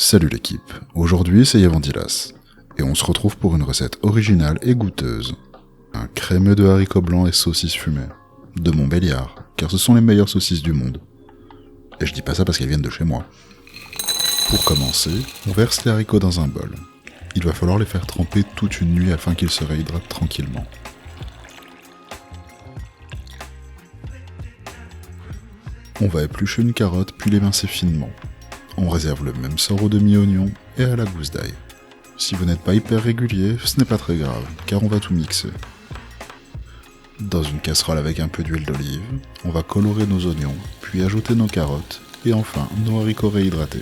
Salut l'équipe, aujourd'hui c'est Yavandilas, et on se retrouve pour une recette originale et goûteuse. Un crémeux de haricots blancs et saucisses fumées. De Montbéliard, car ce sont les meilleures saucisses du monde. Et je dis pas ça parce qu'elles viennent de chez moi. Pour commencer, on verse les haricots dans un bol. Il va falloir les faire tremper toute une nuit afin qu'ils se réhydratent tranquillement. On va éplucher une carotte puis l'émincer finement. On réserve le même sort au demi-oignon et à la gousse d'ail. Si vous n'êtes pas hyper régulier, ce n'est pas très grave, car on va tout mixer. Dans une casserole avec un peu d'huile d'olive, on va colorer nos oignons, puis ajouter nos carottes, et enfin nos haricots réhydratés.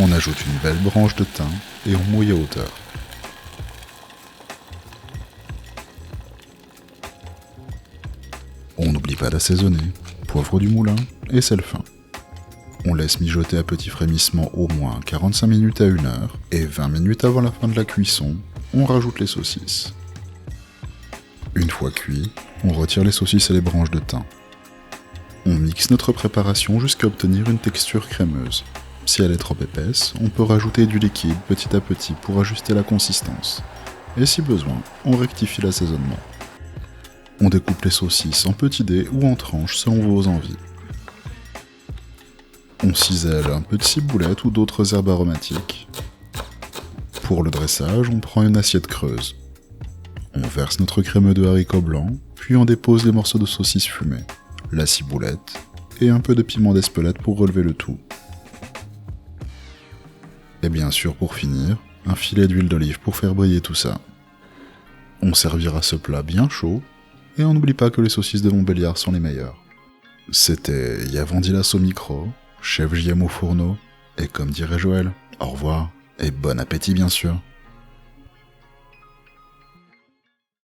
On ajoute une belle branche de thym et on mouille à hauteur. On n'oublie pas d'assaisonner, poivre du moulin et sel fin. On laisse mijoter à petit frémissement au moins 45 minutes à 1 heure, et 20 minutes avant la fin de la cuisson, on rajoute les saucisses. Une fois cuit, on retire les saucisses et les branches de thym. On mixe notre préparation jusqu'à obtenir une texture crémeuse. Si elle est trop épaisse, on peut rajouter du liquide petit à petit pour ajuster la consistance. Et si besoin, on rectifie l'assaisonnement. On découpe les saucisses en petits dés ou en tranches selon vos envies. On cisèle un peu de ciboulette ou d'autres herbes aromatiques. Pour le dressage, on prend une assiette creuse. On verse notre crémeux de haricots blancs, puis on dépose les morceaux de saucisses fumées, la ciboulette et un peu de piment d'Espelette pour relever le tout. Et bien sûr, pour finir, un filet d'huile d'olive pour faire briller tout ça. On servira ce plat bien chaud, et on n'oublie pas que les saucisses de Montbéliard sont les meilleures. C'était Yavandilas au micro, chef JM au fourneau, et comme dirait Joël, au revoir, et bon appétit bien sûr.